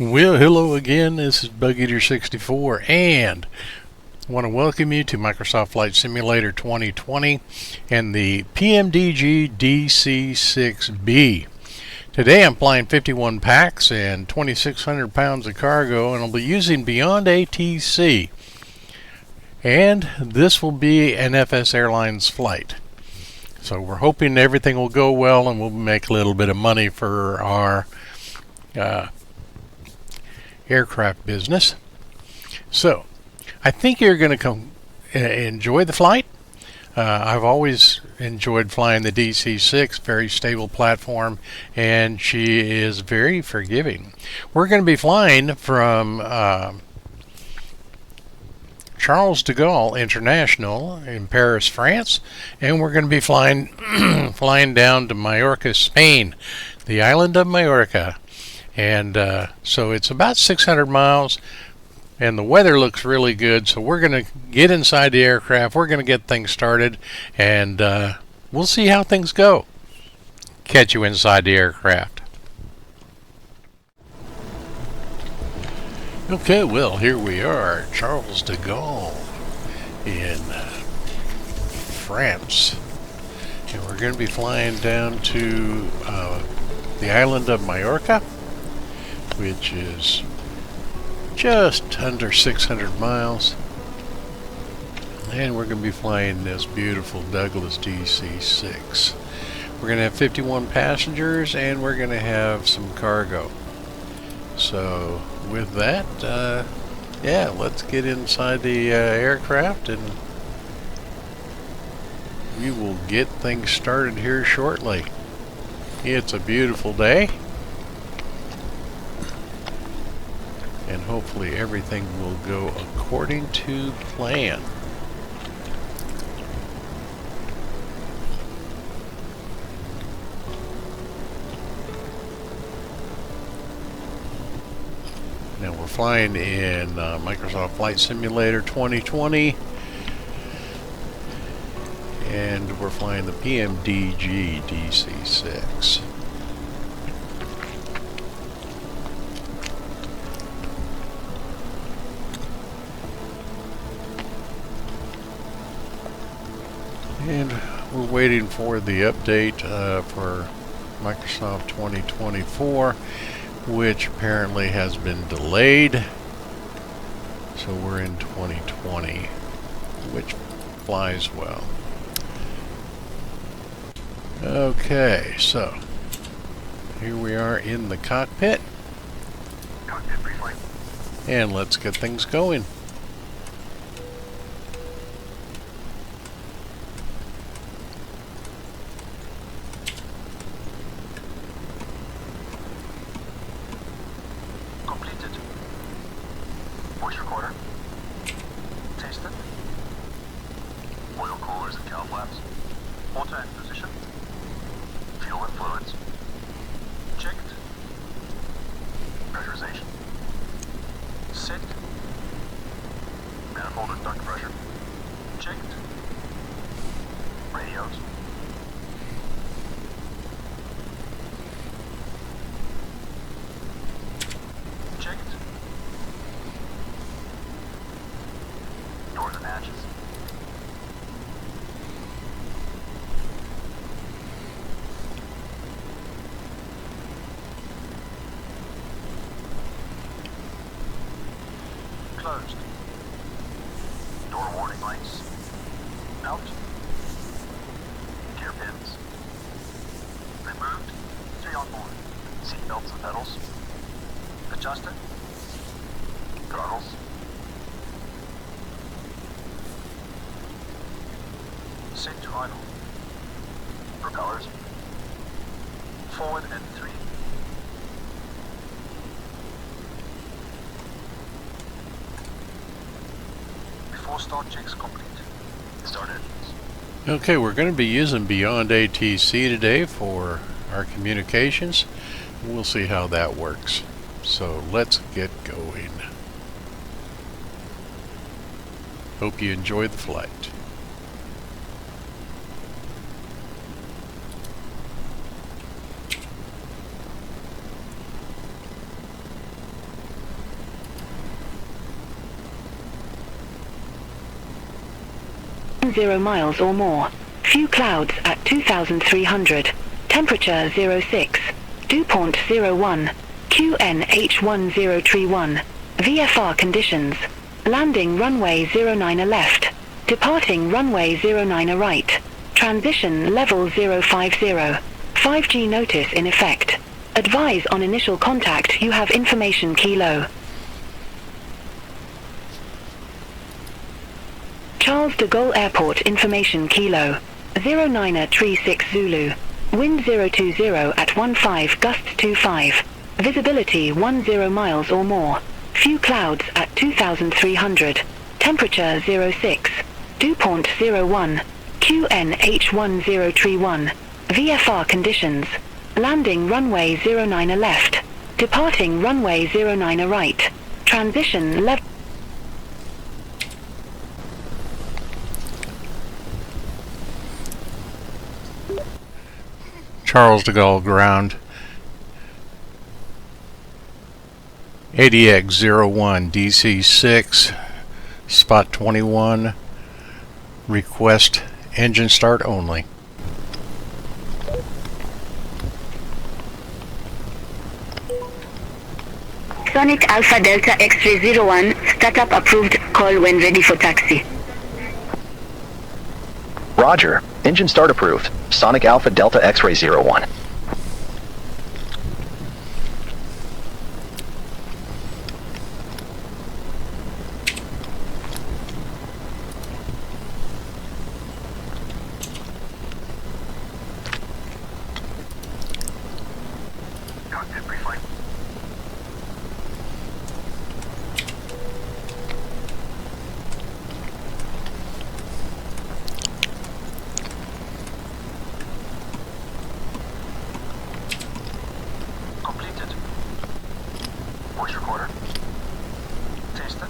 Well, hello again. This is BugEater64, and I want to welcome you to Microsoft Flight Simulator 2020 and the PMDG DC6B. Today I'm flying 51 packs and 2,600 pounds of cargo, and I'll be using BeyondATC. And this will be an FSAirlines flight. So we're hoping everything will go well and we'll make a little bit of money for our aircraft business. So I think you're going to come enjoy the flight. I've always enjoyed flying the DC6, very stable platform, and she is very forgiving. We're going to be flying from Charles de Gaulle International in Paris, France, and we're going to be flying flying down to Majorca, Spain, the island of Majorca. And so it's about 600 miles, and the weather looks really good. So we're going to get inside the aircraft. We're going to get things started, and we'll see how things go. Catch you inside the aircraft. Okay, well, here we are, Charles de Gaulle in France. And we're going to be flying down to the island of Majorca, which is just under 600 miles. And we're going to be flying this beautiful Douglas DC6. We're going to have 51 passengers, and we're going to have some cargo. So with that, yeah, let's get inside the aircraft and we will get things started here shortly. It's a beautiful day, and hopefully everything will go according to plan. Now we're flying in Microsoft Flight Simulator 2020, and we're flying the PMDG DC6. And we're waiting for the update for Microsoft 2024, which apparently has been delayed. So we're in 2020, which flies well. Okay, so here we are in the cockpit. Cockpit briefly. And let's get things going. Voice recorder. Tasted. Oil coolers and cowl flaps. Auto in position. Fuel and fluids. Checked. Pressurization. Set. Manifold and duct pressure. Checked. Radios. Checked. Doors and hatches. Closed. Door warning lights. Out. Gear pins. Removed. 3 on board. Seat belts and pedals. Adjusted. Throttles. Set to idle. Propellers. Forward and 3. Before start checks complete. Start engines. Okay, we're going to be using BeyondATC today for our communications. We'll see how that works. So let's get going. Hope you enjoy the flight. 10 miles or more. Few clouds at 2,300. Temperature 06. Dew point 01. QNH1031. VFR conditions. Landing runway 09 left. Departing runway 09 right. Transition level 050. 5G notice in effect. Advise on initial contact you have information Kilo. Charles de Gaulle Airport information Kilo. 0936 Zulu. Wind 020 at 15 gusts 25. Visibility 10 miles or more. Few clouds at 2,300. Temperature 06. Dew point 01. QNH1031. VFR conditions. Landing runway 09 left. Departing runway 09 right. Transition level. Charles de Gaulle ground. ADX01 DC6 spot 21. Request engine start only. Sonic Alpha Delta X-ray 01, startup approved, call when ready for taxi. Roger, engine start approved. Sonic Alpha Delta X-ray 01. Cockpit pre-flight. Completed. Voice recorder. Tasted.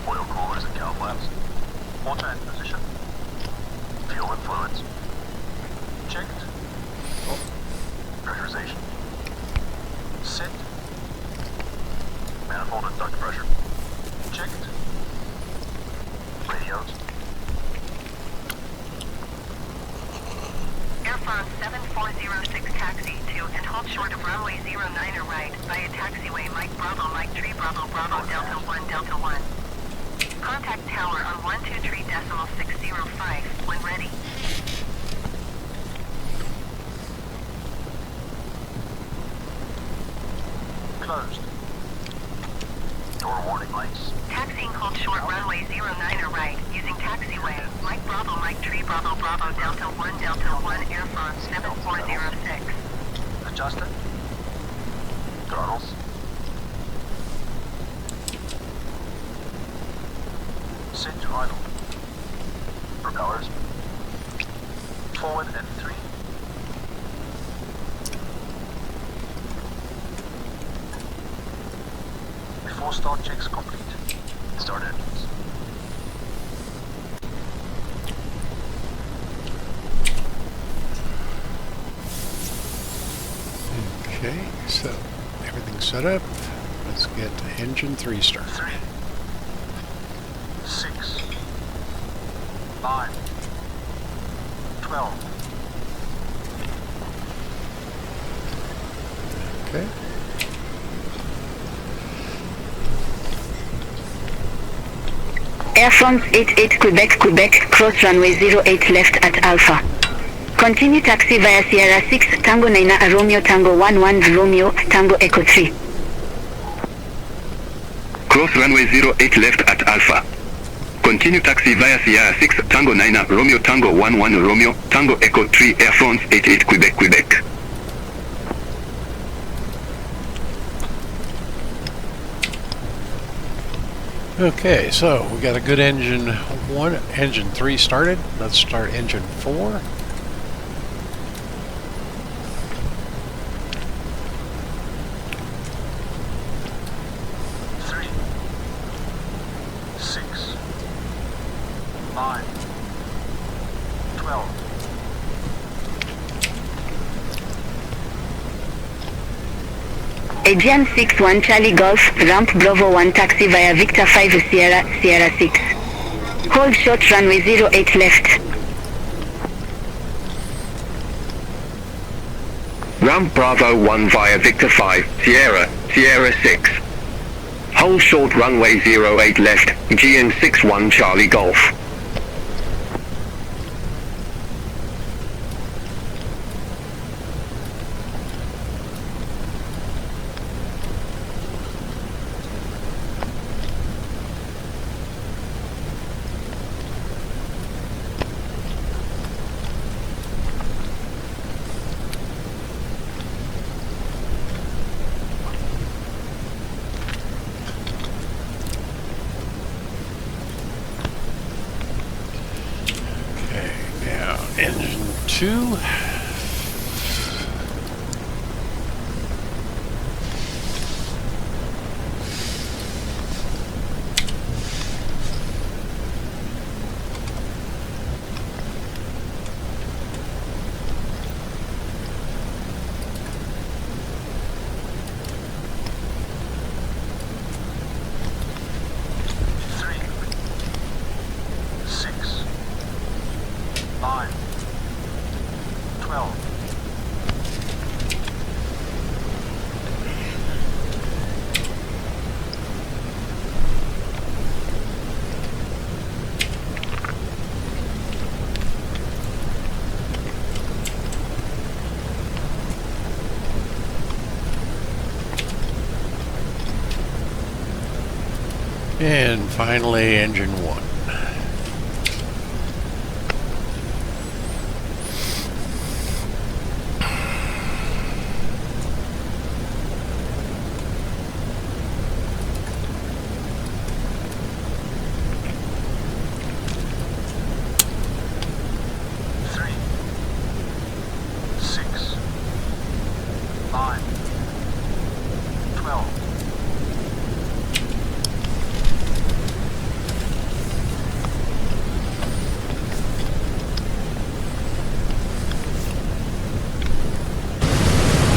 Oil coolers and cow flaps. Water in position. Fuel and fluids. Checked. Pressurization. Set. Manifold and duct pressure. Checked. Radios. Air France 7406 taxi to and hold short of runway 09 right via taxiway Mike Bravo Mike 3 Bravo Bravo Delta 1 Delta 1. Contact tower on 123.605 when ready. Closed. Door warning lights. Taxiing hold short runway 09 right using taxiway Mike Bravo Mike 3 Bravo Bravo Delta 1 Delta 1 Air France 7406. Adjusted. Throttles. Set to idle. Propellers. Forward and 3. Before start checks complete. Start engines. Okay, so everything's set up. Let's get engine 3 started. 3, 6, 9, 12. Okay. Air France 88 Quebec Quebec, cross runway 08 left at Alpha. Continue taxi via Sierra 6 Tango 9 Romeo Tango 11 Romeo Tango Echo 3. Cross runway 08 left at Alpha. Continue taxi via Sierra 6 Tango 9 Romeo Tango 11 Romeo Tango Echo 3 Air France 88 Quebec Quebec. Okay, so we got a good engine 1, engine 3 started. Let's start engine 4. Aegean 6-1 Charlie Golf, ramp Bravo 1 taxi via Victor 5 Sierra 6. Hold short runway 08 left. Ramp Bravo 1 via Victor 5, Sierra 6. Hold short runway 08 left, GN61 Charlie Golf. Engine 2. And finally, engine 1.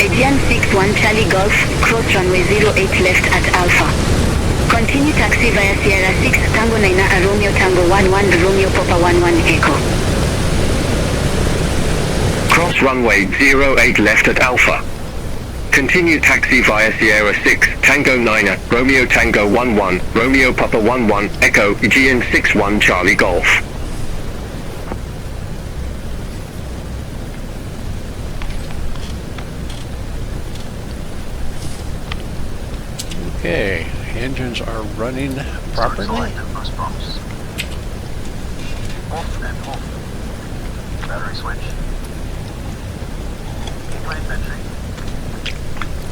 Aegean 61 Charlie Golf, cross runway 08 left at Alpha. Continue taxi via Sierra 6 Tango 9 Romeo Tango 11 Romeo Papa 11 Echo. Cross runway 08 left at Alpha. Continue taxi via Sierra 6 Tango 9 Romeo Tango 11 Romeo Papa 11 Echo GN61 Charlie Golf. Okay, engines are running properly. Off and off. Battery switch. Plane entry.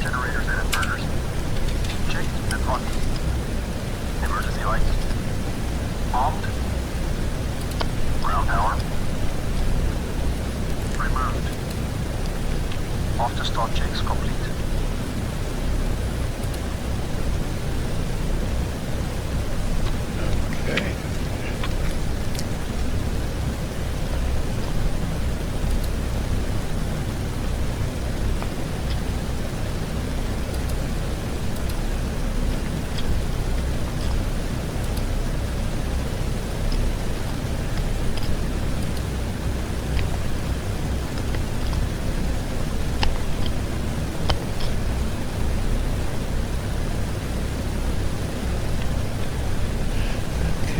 Generators and inverters. Checked and on. Emergency lights. Armed. Ground power. Removed. Off to start checks complete. Okay.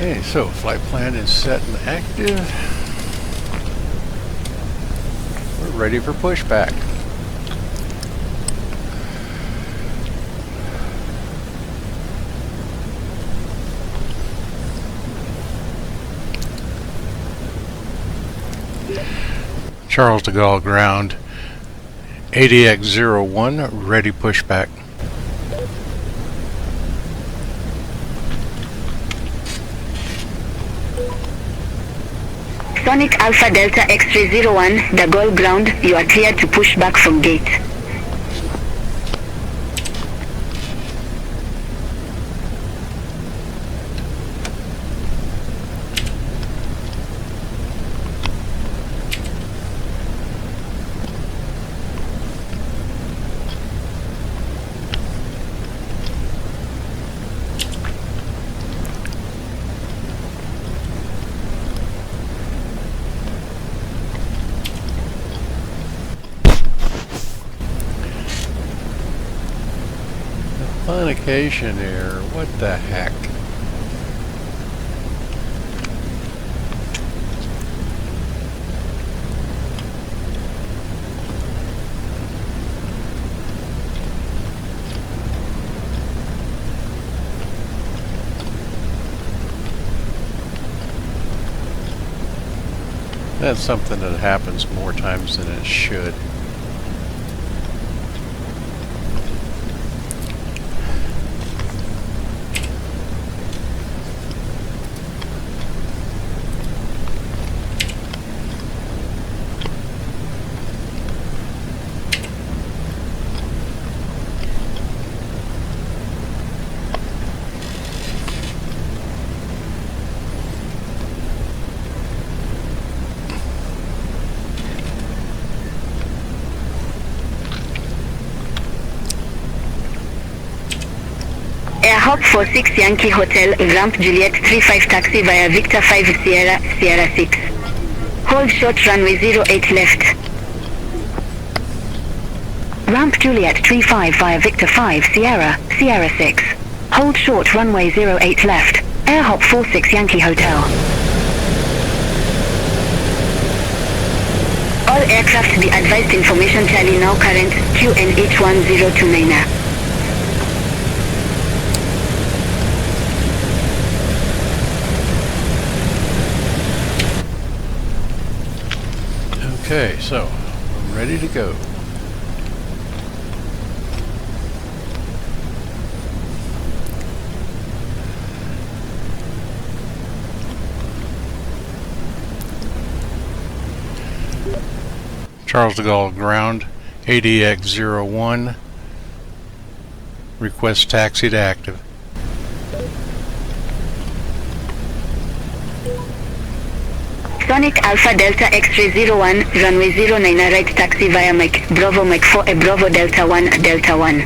Okay, so flight plan is set and active. We're ready for pushback. Charles de Gaulle ground, ADX-01, ready pushback. Sonic Alpha Delta X-ray 01, the Gaulle ground, you are cleared to push back from gate. Authentication error. What the heck? That's something that happens more times than it should. Hop for 6 Yankee Hotel, ramp Juliet 35 taxi via Victor 5 Sierra, Sierra 6. Hold short runway 08 left. Ramp Juliet 35 via Victor 5 Sierra, Sierra 6. Hold short runway 08 left. Air hop 46 Yankee Hotel. All aircraft be advised information tally now current QNH 1029. Okay, so I'm ready to go. Charles de Gaulle ground, ADX01. Request taxi to active. Sonic Alpha Delta X-ray 01, runway 09 right taxi via Mike, Bravo Mike 4 Bravo Delta 1, Delta 1.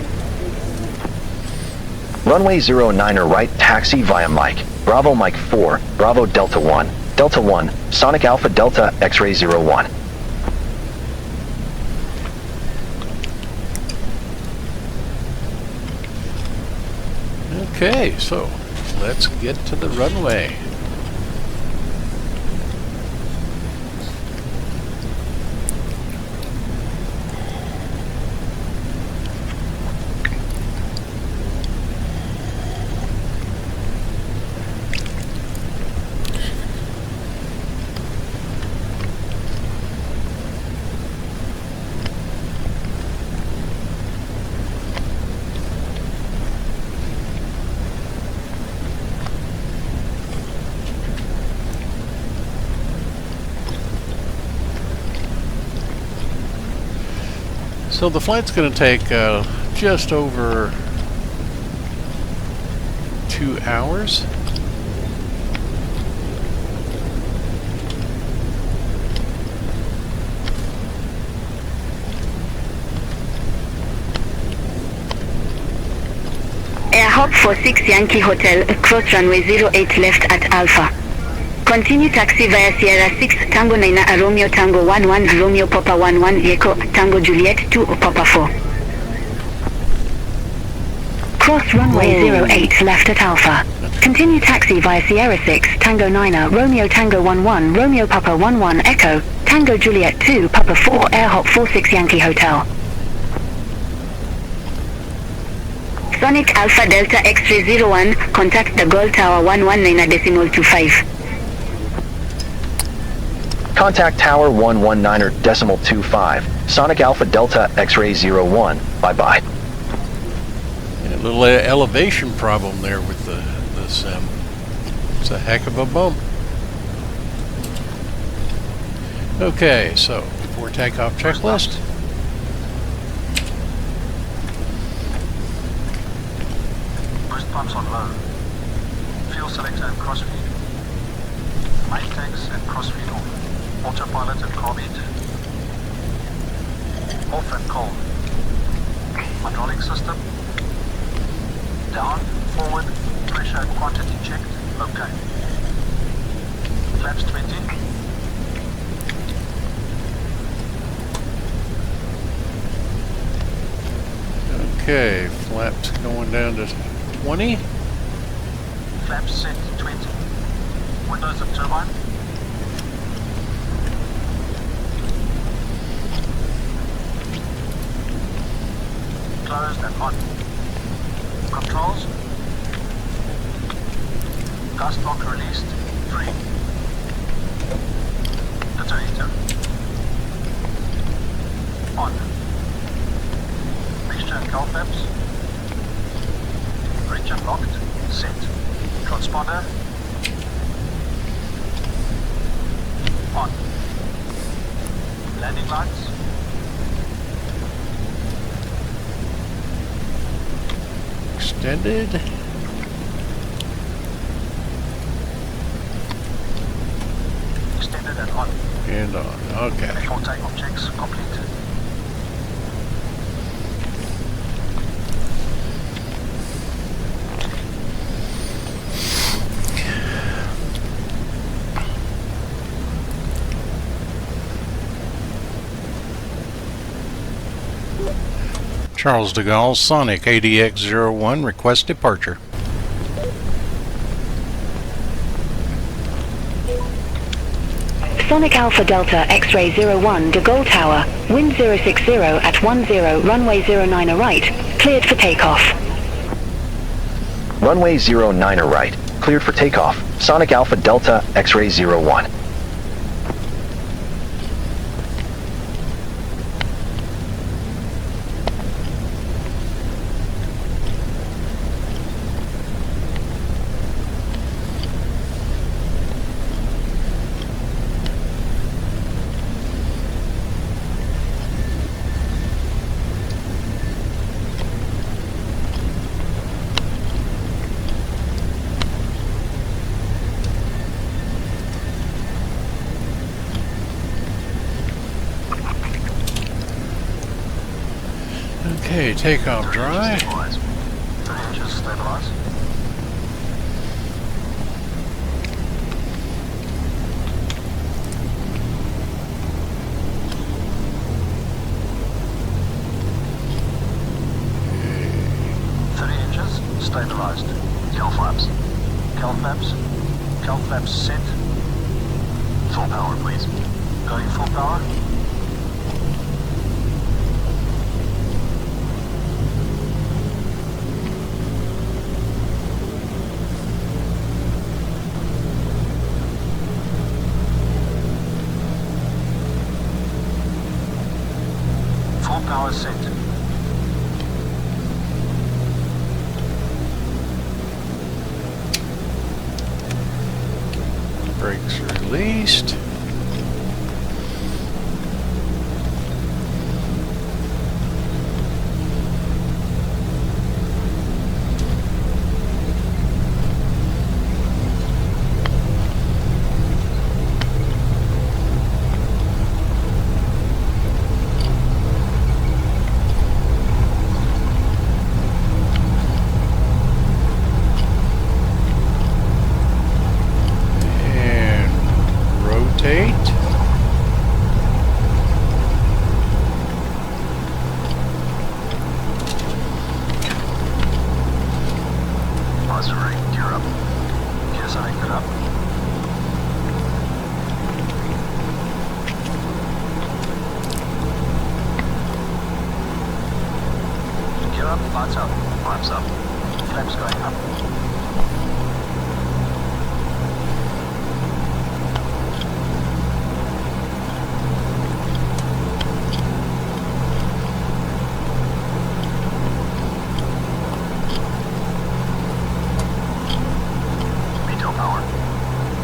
Runway 09er right, taxi via Mike. Bravo Mike 4, Bravo Delta 1, Delta 1, Sonic Alpha Delta X-ray 01. Okay, so let's get to the runway. So the flight's going to take just over 2 hours. Air hop for 6 Yankee Hotel, cross runway 08 left at Alpha. Continue taxi via Sierra 6 Tango 9 Romeo Tango 11 Romeo Papa 11 Echo Tango Juliet 2 Papa 4. Cross runway 08 left at Alpha. Continue taxi via Sierra 6 Tango 9 Romeo Tango 11 Romeo Papa 11 Echo Tango Juliet 2 Papa 4 Air hop 46 Yankee Hotel. Sonic Alpha Delta X-ray 01, contact the Gold Tower 119.25. Contact Tower 119.25. Sonic Alpha Delta X-ray 01. Bye-bye. A little elevation problem there with the sim. It's a heck of a bump. Okay, so before takeoff checklist. Boost pumps on low. Fuel selector and crossfeed. Main tanks and crossfeed off. Autopilot and carb heat. Off and cold. Hydraulic system. Down, forward, pressure and quantity checked. Okay. Flaps 20. Okay, flaps going down to 20. Flaps set 20. Windows of turbine. Closed and on. Controls. Gust lock released. Free. Detonator. On. Mixture and cowl flaps. Bridge unlocked. Set. Transponder. On. Landing lights. Extended. Extended and on. And on. Okay. Before takeoff checks complete. Charles de Gaulle, Sonic ADX-01, request departure. Sonic Alpha Delta X-Ray 01 de Gaulle Tower, wind 060 at 10, runway 09 right, cleared for takeoff. Runway 09 right, cleared for takeoff. Sonic Alpha Delta X-Ray 01. Okay, takeoff dry. 30 inches stabilize. Stabilized. Cal flaps. Cal flaps. Cal flaps set. Full power, please. Going full power. Full power set. Brakes released. Lights up, flaps up, flaps going up. Meter power.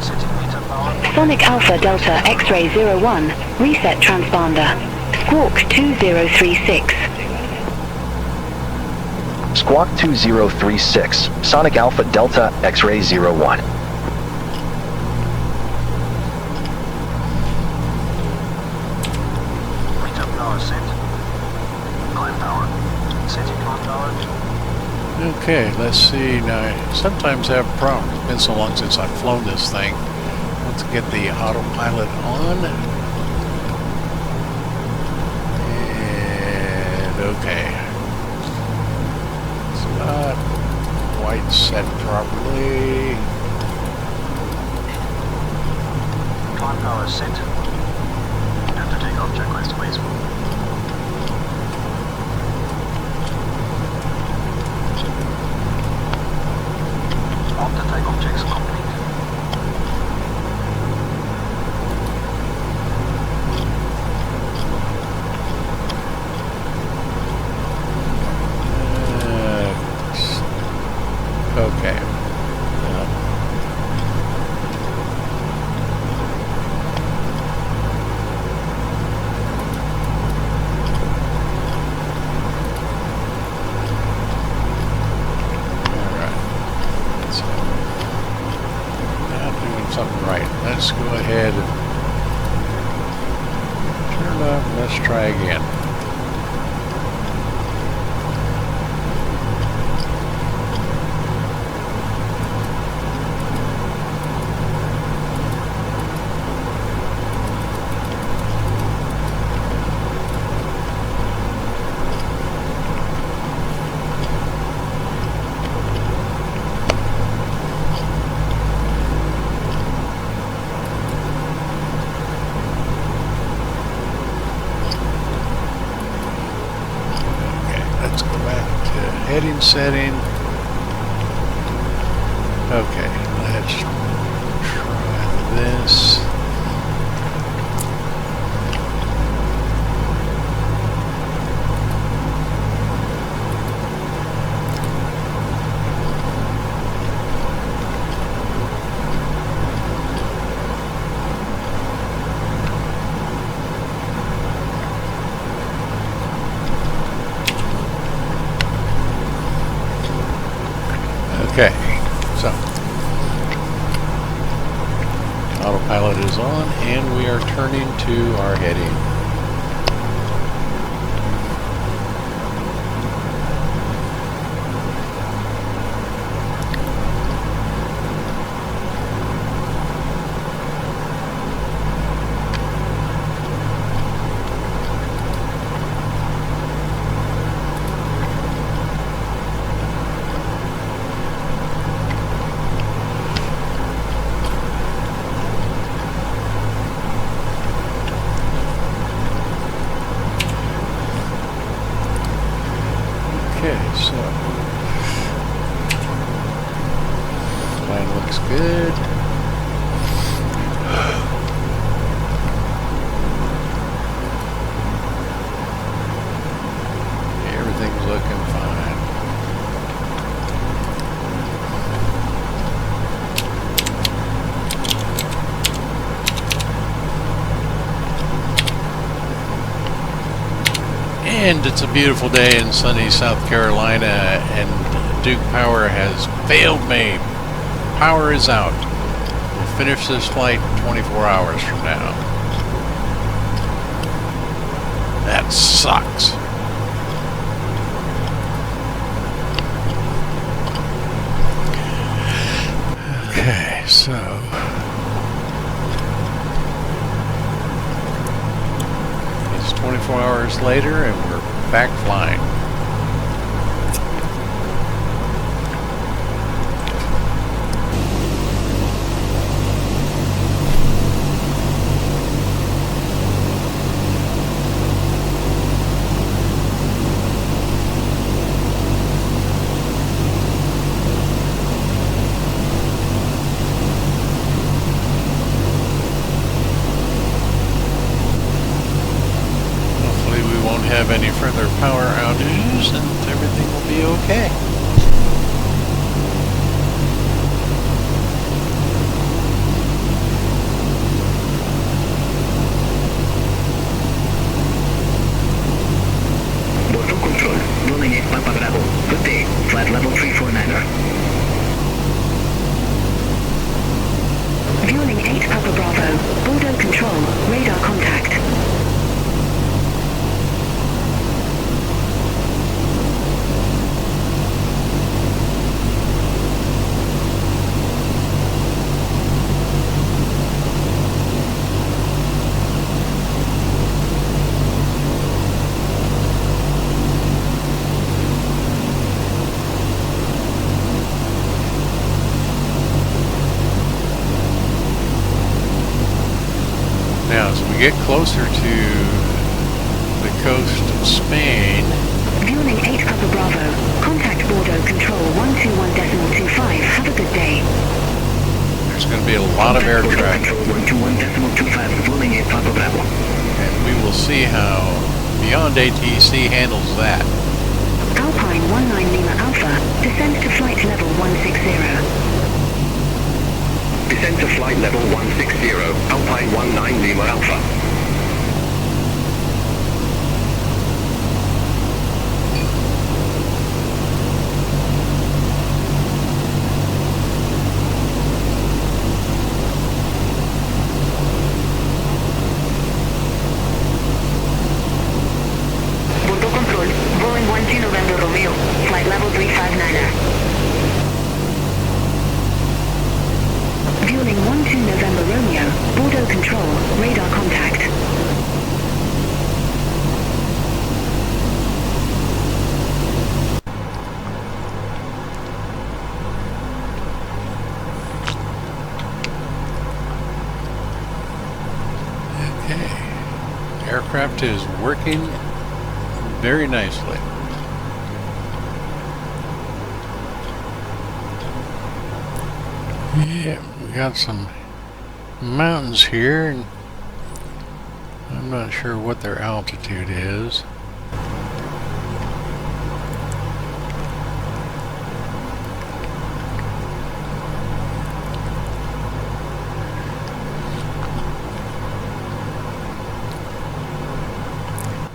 Setting meter power. Sonic Alpha Delta X-Ray 01, reset transponder. Squawk 2036. Squawk 2036, Sonic Alpha Delta X-Ray 01. Meter power set. Climb power. Setting climb power. Okay, let's see. Now, I sometimes have problems. It's been so long since I've flown this thing. Let's get the autopilot on. And okay. white set properly. Climb power set. And the takeoff checklist, please. After takeoff checks complete. Okay. Something right. Let's go ahead and turn up and let's try again. Heading setting. Okay, let's try this. Okay, so autopilot is on and we are turning to our heading. Okay, so plane looks good. Everything's looking fine. And it's a beautiful day in sunny South Carolina, and Duke Power has failed me. Power is out. We'll finish this flight 24 hours from now. That sucks. Okay, so it's 24 hours later and we're back flying. Have any further power outages and everything will be okay. Bordeaux Control, rolling 8 Papa Bravo. Good day, flight level 349er. Fueling 8 Papa Bravo, Bordeaux Control, radar contact. get closer to the coast of Spain. Fueling 8 Papa Bravo. Contact Bordeaux Control 121.25. Have a good day. There's going to be a lot of air traffic. Control 121.25, fueling 8 Papa Bravo. And we will see how BeyondATC handles that. Alpine 19 Lima Alpha. Descend to flight level 160. Descend to flight level 160, Alpine 19 Lima Alpha. Bordeaux Control, Boeing 12 November Romeo, flight level 359er. Fueling 12 November Romeo. Bordeaux Control. Radar contact. Okay. Aircraft is working very nicely. Yeah, we got some mountains here, and I'm not sure what their altitude is.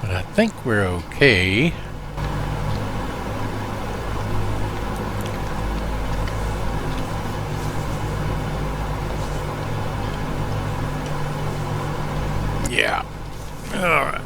But I think we're okay. Yeah. All right.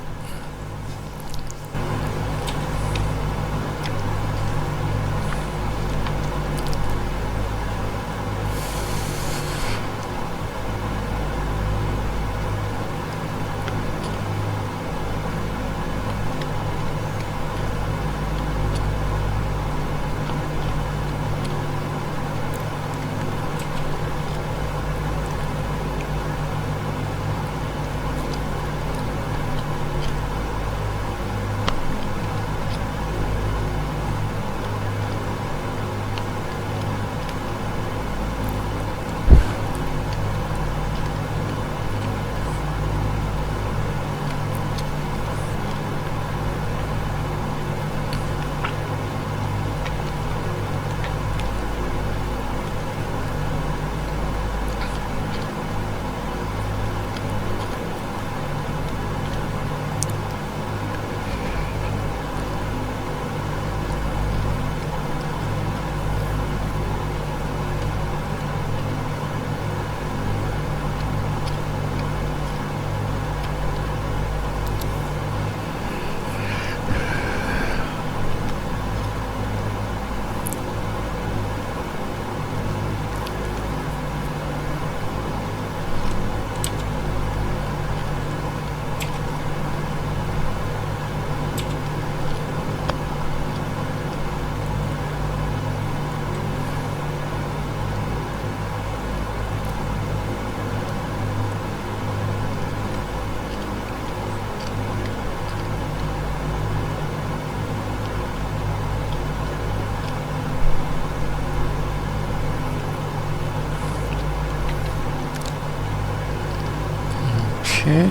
Okay.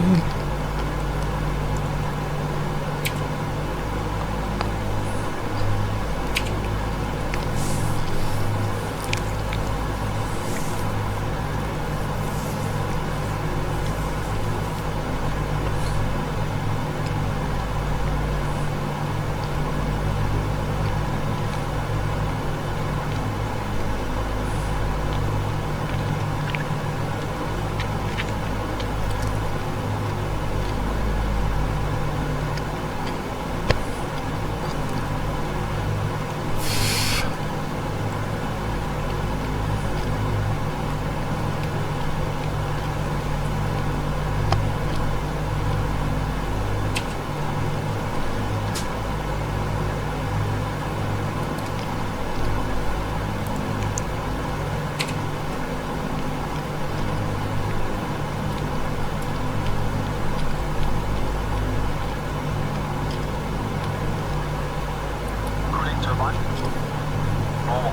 Normal.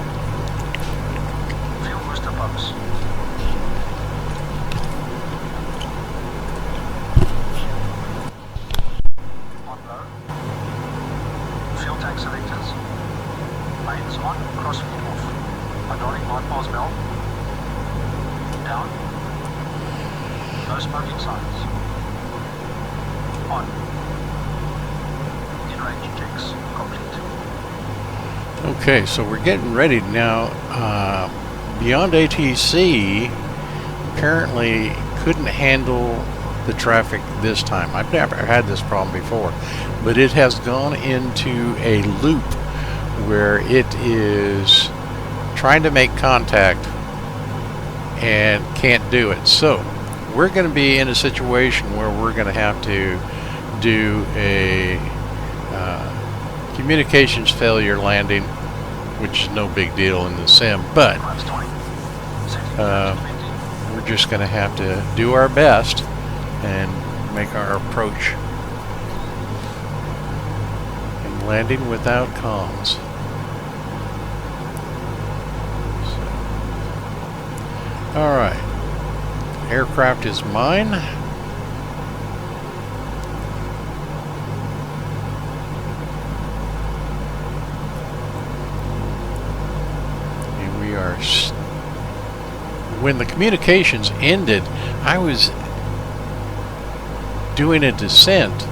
Fuel booster pumps. On low. Fuel tank selectors. Mains on, crossfeed off. Hydraulic bypass valve. Down. No smoking signs. On. In-range checks complete. Okay, so we're getting ready now. BeyondATC apparently couldn't handle the traffic this time. I've never had this problem before, but it has gone into a loop where it is trying to make contact and can't do it. So we're going to be in a situation where we're going to have to do a communications failure landing, which is no big deal in the sim, but we're just going to have to do our best and make our approach. And landing without comms. Alright, aircraft is mine. And we are, when the communications ended, I was doing a descent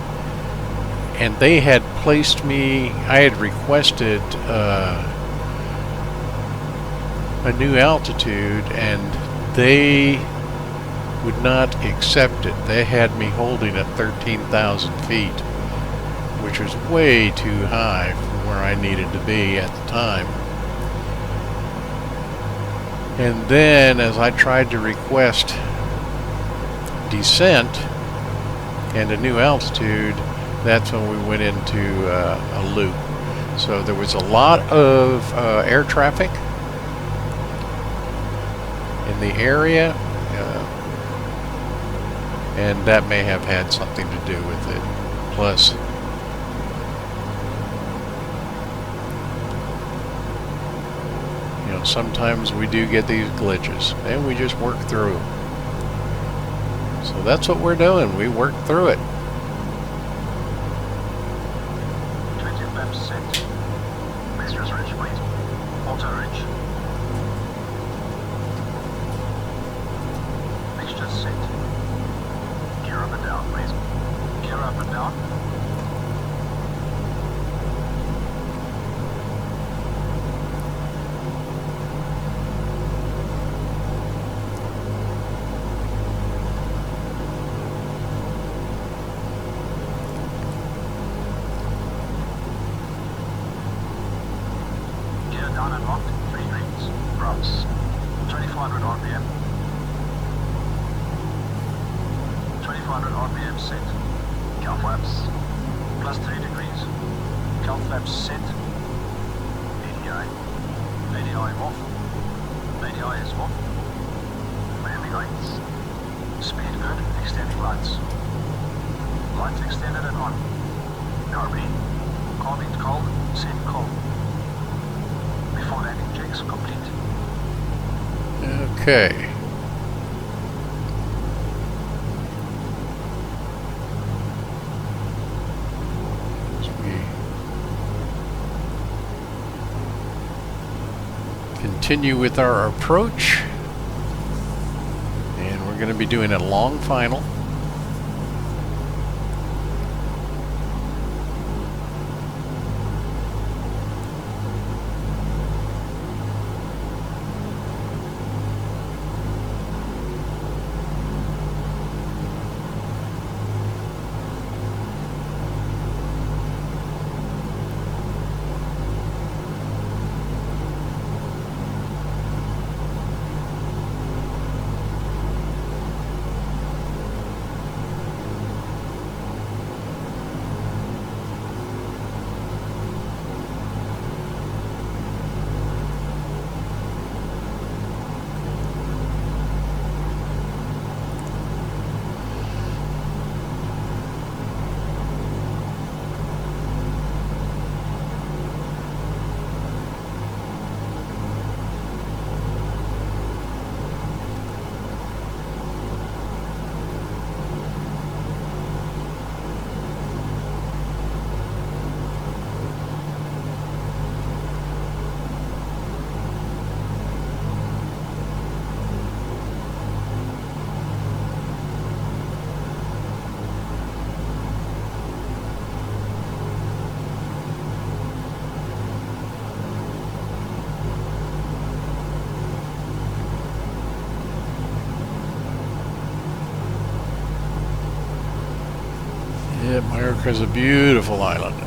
and they had placed me, I had requested a new altitude and they would not accept it. They had me holding at 13,000 feet, which was way too high from where I needed to be at the time. And then as I tried to request descent and a new altitude, that's when we went into a loop. So there was a lot of air traffic in the area, and that may have had something to do with it. Plus, you know, sometimes we do get these glitches and we just work through them. So that's what we're doing, we work through it. 20 flaps set. Mixtures rich, wait. Auto rich. Mixtures set. Gear up and down, please. Gear up and down. Gear down and locked. 3 rings. Props. 2400 RPM. 2400 RPM set. Cow flaps. Plus 3 degrees. Cow flaps set. ADI. ADI off. ADI is off. Landing lights. Speed good. Extending lights. Lights extended and on. RB. Calling cold. Set cold. Before landing checks complete. Okay. As we continue with our approach, and we're going to be doing a long final. Yeah, Mallorca's a beautiful island.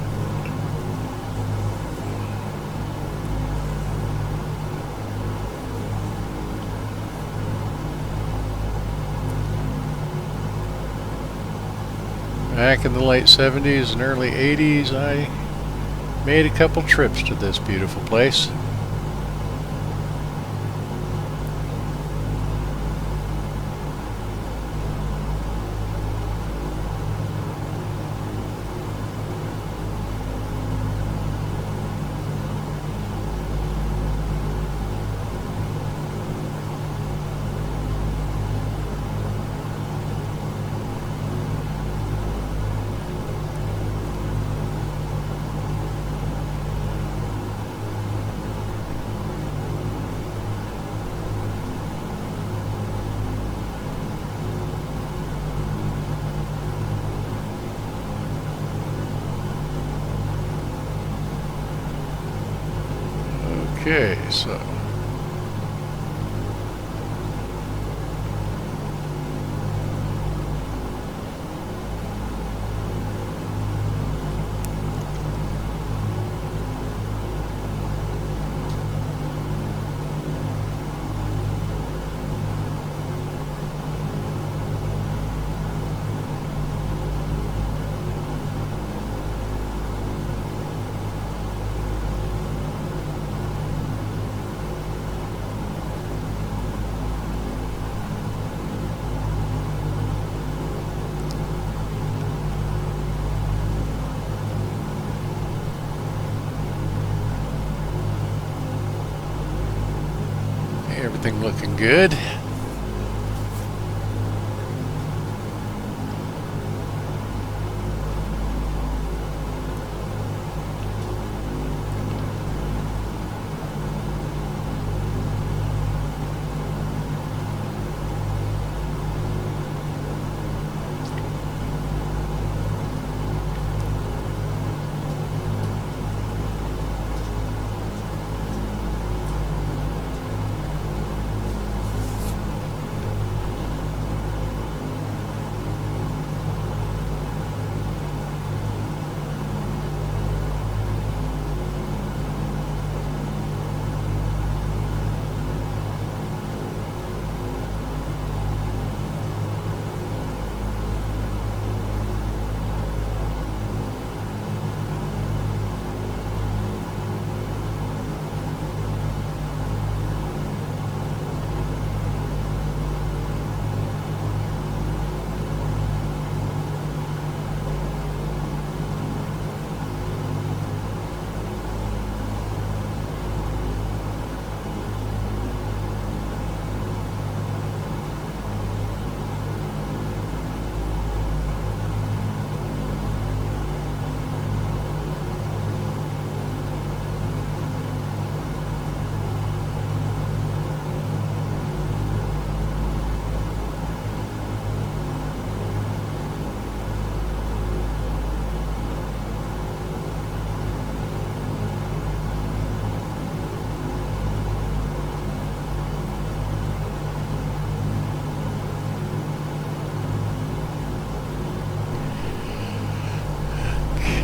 Back in the late 70s and early 80s, I made a couple trips to this beautiful place. Okay, so everything looking good.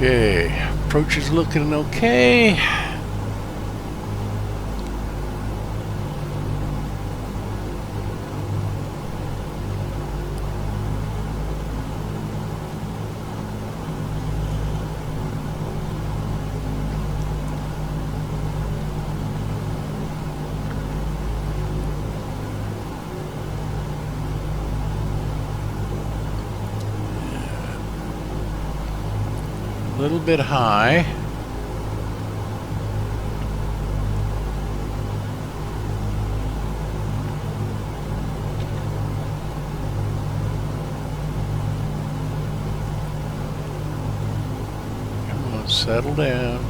Okay, approach is looking okay. A little bit high. Come on, settle down.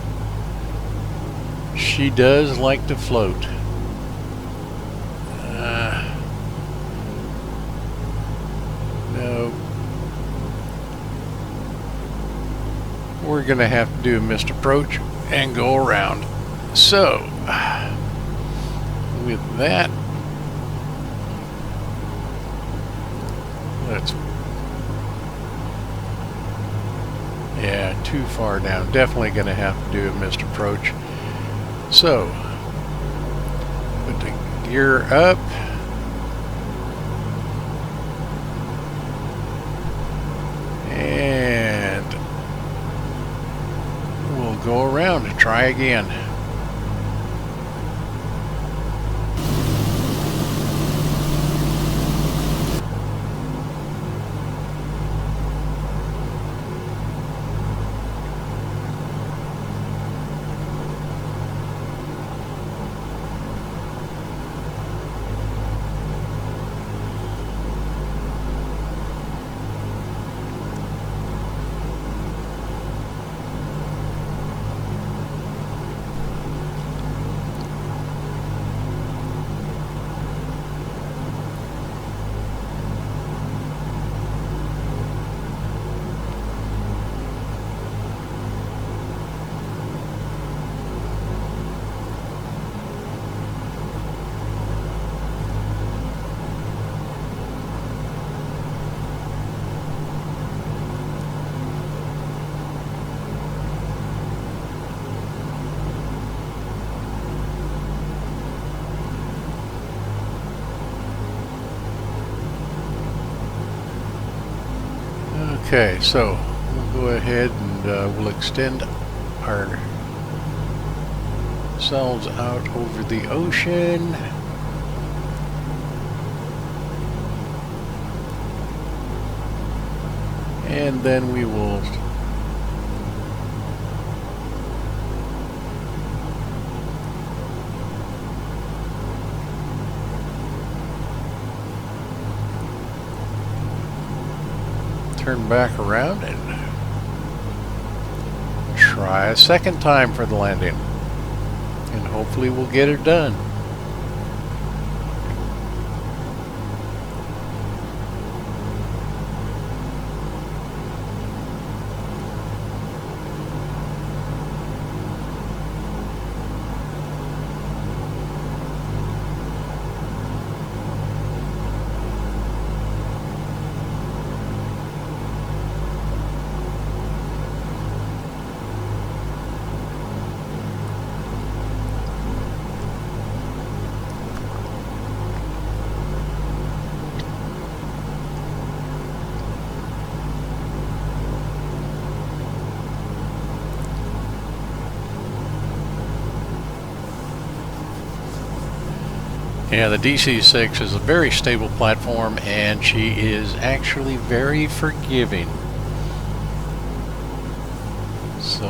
She does like to float. No. We're gonna have to do a missed approach and go around. So, with that, let's too far down. Definitely going to have to do a missed approach. So, put the gear up. And we'll go around and try again. Okay, so we'll go ahead and we'll extend ourselves out over the ocean. And then we will turn back around and try a second time for the landing, and hopefully we'll get it done. Yeah, the DC6 is a very stable platform, and she is actually very forgiving. So,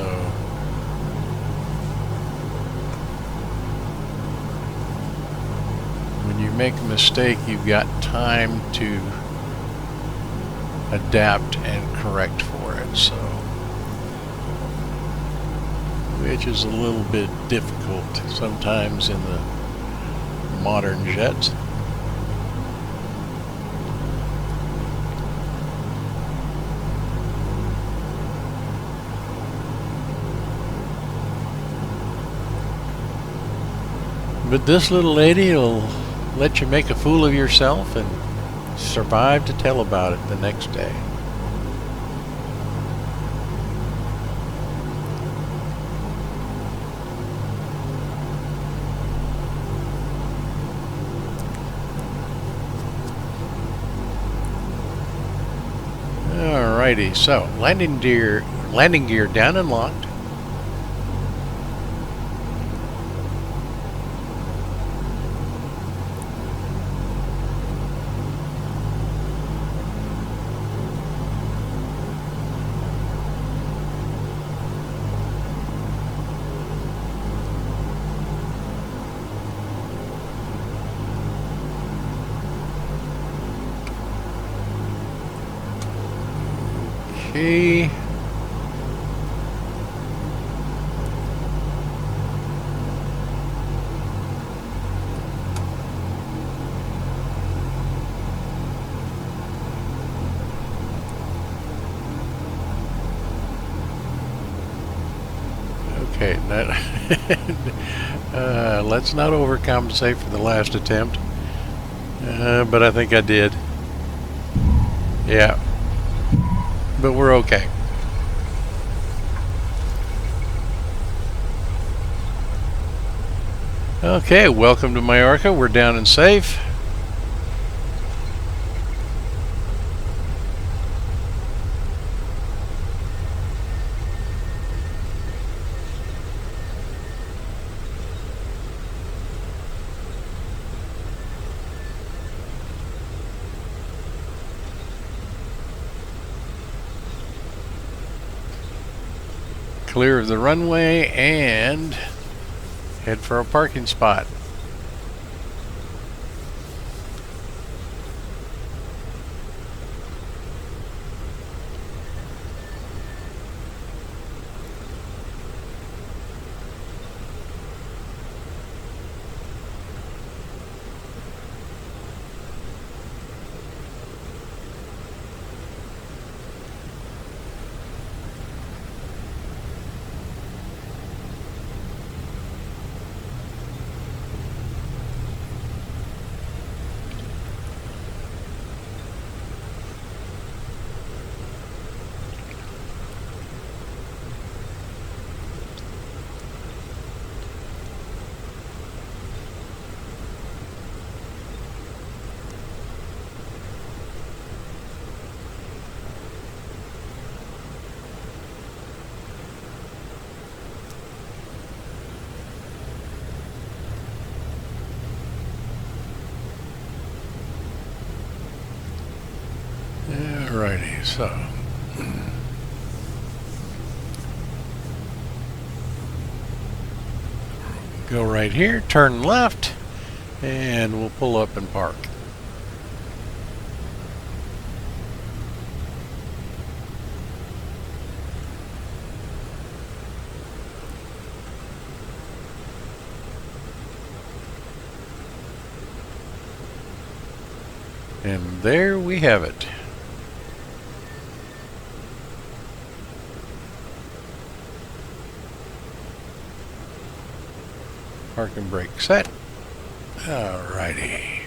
when you make a mistake, you've got time to adapt and correct for it. So, which is a little bit difficult sometimes in the modern jets. But this little lady will let you make a fool of yourself and survive to tell about it the next day. Alrighty, so landing gear down and locked. Okay. Okay, let's not overcompensate for the last attempt. But I think I did. Yeah. But we're okay. Okay, welcome to Majorca. We're down and safe. Clear of the runway and head for a parking spot. Alrighty, so go right here, turn left, and we'll pull up and park. And there we have it. Park and brake set. Alrighty.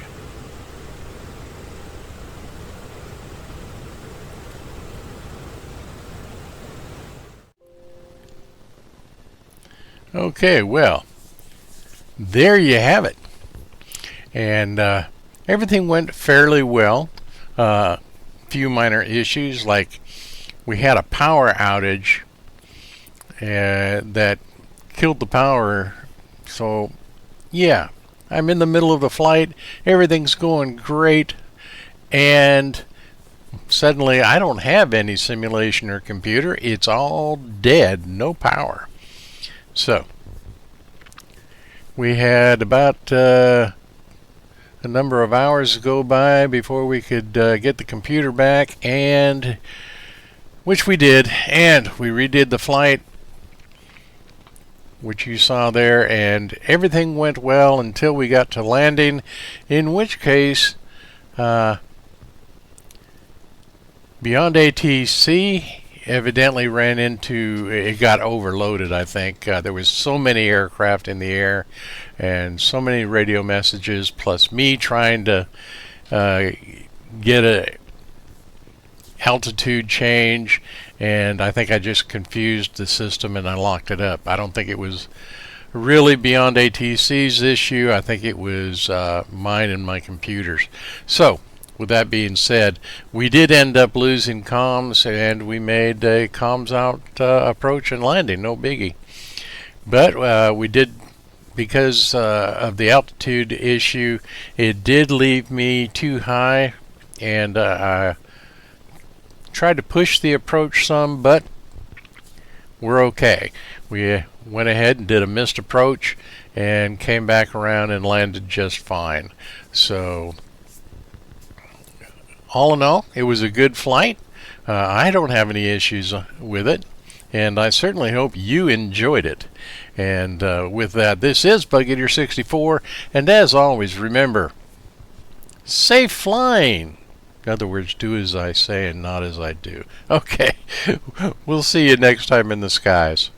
Okay, well, there you have it. And everything went fairly well. Few minor issues, like we had a power outage that killed the power. So yeah, I'm in the middle of the flight, everything's going great, and suddenly I don't have any simulation or computer. It's all dead, no power. So we had about a number of hours go by before we could get the computer back, and which we did, and we redid the flight, which you saw there, and everything went well until we got to landing, in which case BeyondATC evidently ran into, it got overloaded, I think. There was so many aircraft in the air and so many radio messages, plus me trying to get a altitude change, and I think I just confused the system and I locked it up. I don't think it was really BeyondATC's issue. I think it was mine and my computers. So with that being said, we did end up losing comms, and we made a comms out approach and landing, no biggie. But we did, because of the altitude issue, it did leave me too high, and I tried to push the approach some, but we're okay. We went ahead and did a missed approach and came back around and landed just fine. So all in all, it was a good flight. I don't have any issues with it, and I certainly hope you enjoyed it. And with that, this is BeyondATC, and as always, remember, safe flying. In other words, do as I say and not as I do. Okay, we'll see you next time in the skies.